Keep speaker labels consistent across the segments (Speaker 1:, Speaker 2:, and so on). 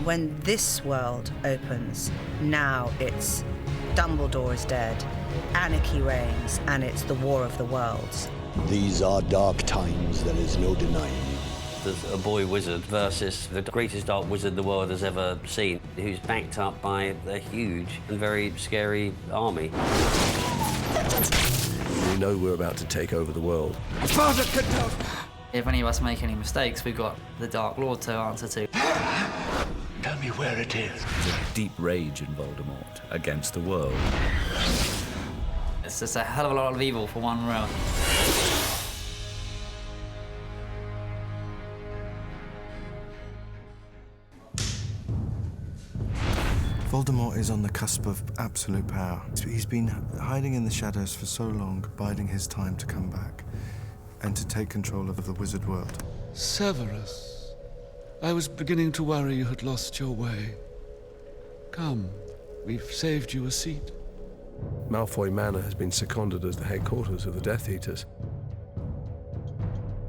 Speaker 1: When this world opens, now it's Dumbledore is dead, anarchy reigns, and it's the War of the Worlds.
Speaker 2: These are dark times, there is no denying.
Speaker 3: There's a boy wizard versus the greatest dark wizard the world has ever seen, who's backed up by a huge and very scary army.
Speaker 4: We know we're about to take over the world.
Speaker 5: Father could tell.
Speaker 6: If any of us make any mistakes, we've got the Dark Lord to answer to.
Speaker 5: Tell me where it is.
Speaker 7: There's a deep rage in Voldemort against the world.
Speaker 6: It's just a hell of a lot of evil for one room.
Speaker 8: Voldemort is on the cusp of absolute power. He's been hiding in the shadows for so long, biding his time to come back and to take control of the wizard world.
Speaker 9: Severus, I was beginning to worry you had lost your way. Come, we've saved you a seat.
Speaker 4: Malfoy Manor has been seconded as the headquarters of the Death Eaters.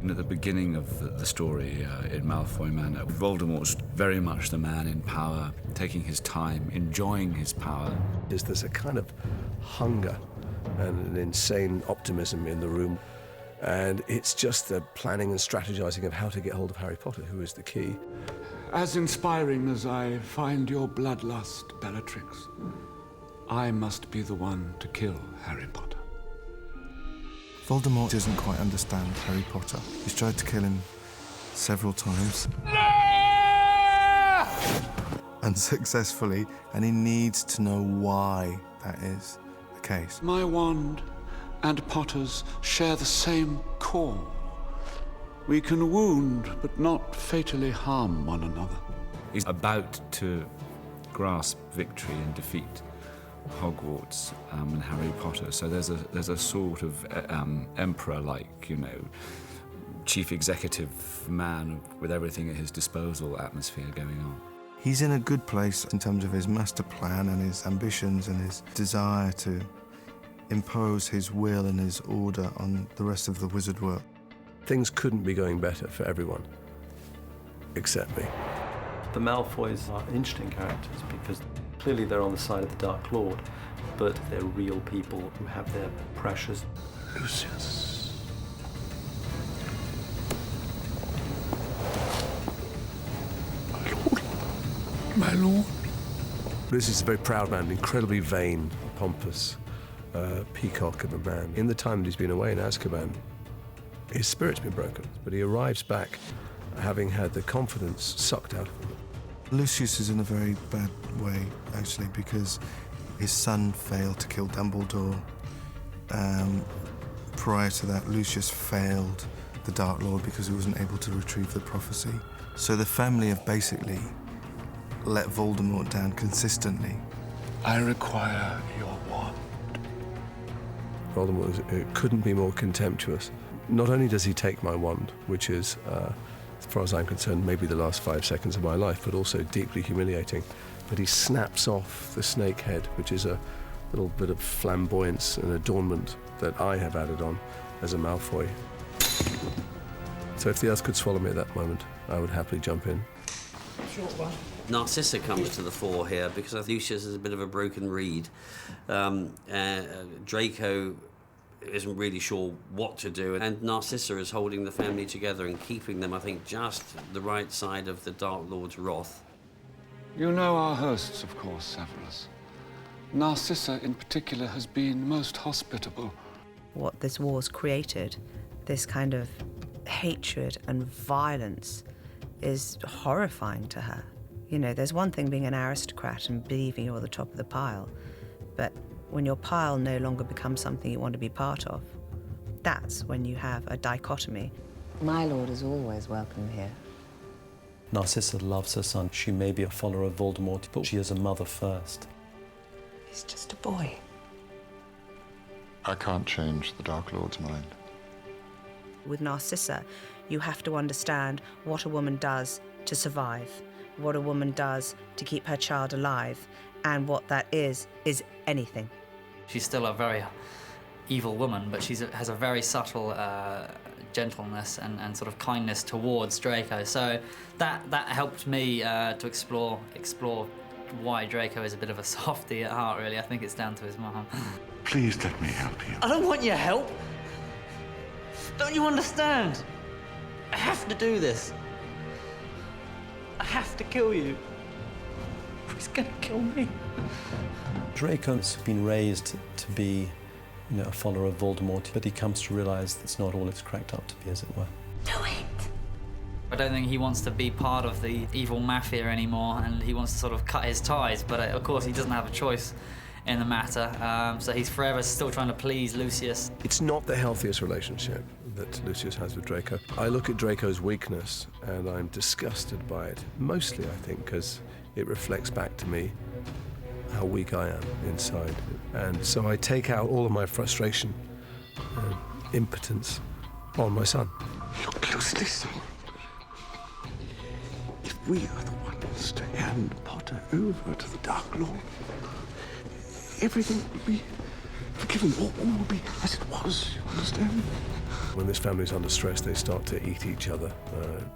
Speaker 7: At the beginning of the story in Malfoy Manor, Voldemort's very much the man in power, taking his time, enjoying his power.
Speaker 4: There's a kind of hunger and an insane optimism in the room. And it's just the planning and strategizing of how to get hold of Harry Potter, who is the key.
Speaker 9: As inspiring as I find your bloodlust, Bellatrix, I must be the one to kill Harry Potter.
Speaker 8: Voldemort doesn't quite understand Harry Potter. He's tried to kill him several times. Unsuccessfully, and he needs to know why that is the case.
Speaker 9: My wand and Potter's share the same core. We can wound, but not fatally harm one another.
Speaker 7: He's about to grasp victory and defeat Hogwarts and Harry Potter. So there's a sort of emperor-like, you know, chief executive man with everything at his disposal atmosphere going on.
Speaker 8: He's in a good place in terms of his master plan and his ambitions and his desire to impose his will and his order on the rest of the wizard world.
Speaker 4: Things couldn't be going better for everyone, except me.
Speaker 10: The Malfoys are interesting characters because clearly they're on the side of the Dark Lord, but they're real people who have their pressures.
Speaker 9: Lucius. My lord.
Speaker 4: This is a very proud man, incredibly vain, pompous, peacock of a man. In the time that he's been away in Azkaban, his spirit's been broken, but he arrives back having had the confidence sucked out of him.
Speaker 8: Lucius is in a very bad way, actually, because his son failed to kill Dumbledore. Prior to that, Lucius failed the Dark Lord because he wasn't able to retrieve the prophecy. So the family have basically let Voldemort down consistently.
Speaker 9: I require your wand.
Speaker 4: Voldemort couldn't be more contemptuous. Not only does he take my wand, which is, as far as I'm concerned, maybe the last 5 seconds of my life, but also deeply humiliating, but he snaps off the snake head, which is a little bit of flamboyance and adornment that I have added on as a Malfoy. So if the earth could swallow me at that moment, I would happily jump in.
Speaker 3: Short one. Narcissa comes to the fore here because Lucius is a bit of a broken reed. Draco isn't really sure what to do, and Narcissa is holding the family together and keeping them, I think, just the right side of the Dark Lord's wrath.
Speaker 9: You know our hosts, of course, Severus. Narcissa, in particular, has been most hospitable.
Speaker 1: What this war's created, this kind of hatred and violence, is horrifying to her. You know, there's one thing being an aristocrat and believing you're the top of the pile, but when your pile no longer becomes something you want to be part of, that's when you have a dichotomy.
Speaker 11: My lord is always welcome here.
Speaker 10: Narcissa loves her son. She may be a follower of Voldemort, but she is a mother first.
Speaker 11: He's just a boy.
Speaker 12: I can't change the Dark Lord's mind.
Speaker 1: With Narcissa, you have to understand what a woman does to survive, what a woman does to keep her child alive, and what that is anything.
Speaker 6: She's still a very evil woman, but she has a very subtle gentleness and sort of kindness towards Draco. So that helped me to explore why Draco is a bit of a softie at heart, really. I think it's down to his mum.
Speaker 9: Please let me help you.
Speaker 6: I don't want your help. Don't you understand? I have to do this. I have to kill you. He's gonna kill me.
Speaker 10: Draco's been raised to be, a follower of Voldemort, but he comes to realise that's not all it's cracked up to be, as it were.
Speaker 6: Do it! I don't think he wants to be part of the evil mafia anymore, and he wants to sort of cut his ties, but of course he doesn't have a choice in the matter, so he's forever still trying to please Lucius.
Speaker 4: It's not the healthiest relationship that Lucius has with Draco. I look at Draco's weakness and I'm disgusted by it, mostly, I think, because it reflects back to me how weak I am inside. And so I take out all of my frustration and impotence on my son.
Speaker 9: Look closely, son. If we are the ones to hand Potter over to the Dark Lord, everything will be forgiven. All will be as it was, you understand?
Speaker 4: When this family's under stress, they start to eat each other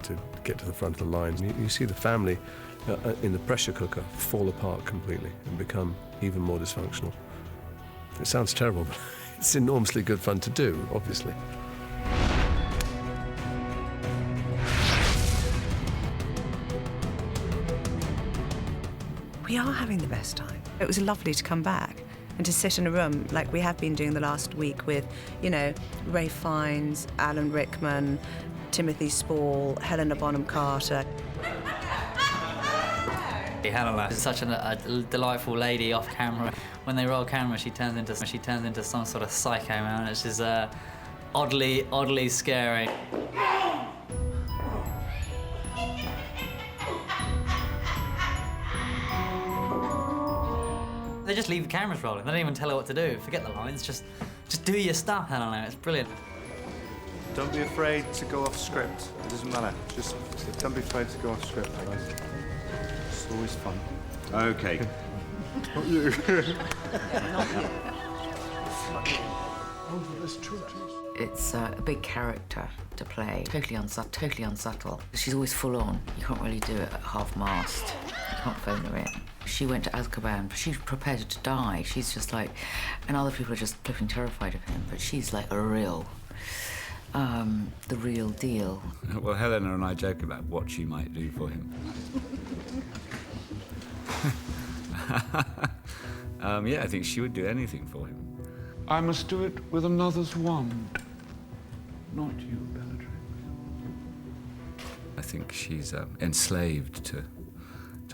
Speaker 4: to get to the front of the line. You see the family in the pressure cooker fall apart completely and become even more dysfunctional. It sounds terrible, but it's enormously good fun to do, obviously.
Speaker 1: We are having the best time. It was lovely to come back and to sit in a room like we have been doing the last week with, Ray Fiennes, Alan Rickman, Timothy Spall, Helena Bonham Carter.
Speaker 6: Helena is such a delightful lady off camera. When they roll camera, she turns into some sort of psycho man. It's just oddly scary. They just leave the cameras rolling. They don't even tell her what to do. Forget the lines. Just do your stuff, Helena. It's brilliant.
Speaker 8: Don't be afraid to go off script. It doesn't matter. Just don't be afraid to go off script, guys. It's always fun.
Speaker 9: Okay.
Speaker 8: Not you.
Speaker 11: It's a big character to play, totally unsubtle. She's always full on. You can't really do it at half-mast. You can't phone her in. She went to Azkaban, but she's prepared to die. She's just like, and other people are just flipping terrified of him, but she's like the real deal.
Speaker 7: Well, Helena and I joke about what she might do for him. Yeah, I think she would do anything for him.
Speaker 9: I must do it with another's wand, not you, Bellatrix.
Speaker 7: I think she's enslaved to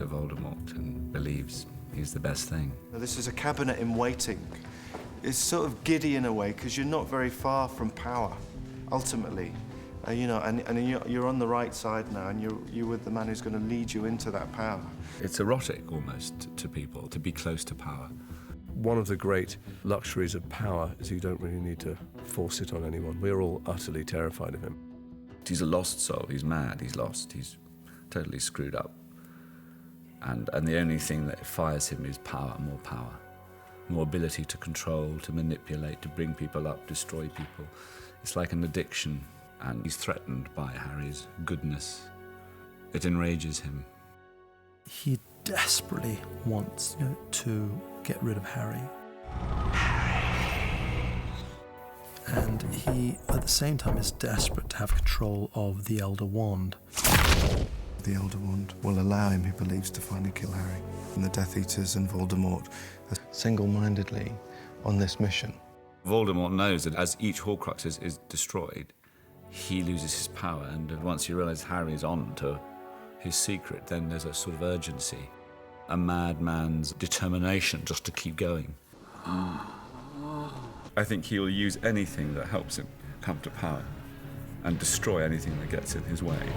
Speaker 7: Voldemort and believes he's the best thing.
Speaker 8: This is a cabinet in waiting. It's sort of giddy in a way because you're not very far from power, ultimately. And you're on the right side now, and you're with the man who's going to lead you into that power.
Speaker 7: It's erotic almost to people to be close to power.
Speaker 4: One of the great luxuries of power is you don't really need to force it on anyone. We're all utterly terrified of him.
Speaker 7: He's a lost soul. He's mad. He's lost. He's totally screwed up. And the only thing that fires him is power, more ability to control, to manipulate, to bring people up, destroy people. It's like an addiction, and he's threatened by Harry's goodness. It enrages him.
Speaker 13: He desperately wants to get rid of Harry. And he, at the same time, is desperate to have control of the Elder Wand.
Speaker 8: The Elder Wand will allow him, he believes, to finally kill Harry. And the Death Eaters and Voldemort are single-mindedly on this mission.
Speaker 7: Voldemort knows that as each Horcrux is destroyed, he loses his power, and once you realise Harry's on to his secret, then there's a sort of urgency, a madman's determination just to keep going. I think he'll use anything that helps him come to power and destroy anything that gets in his way.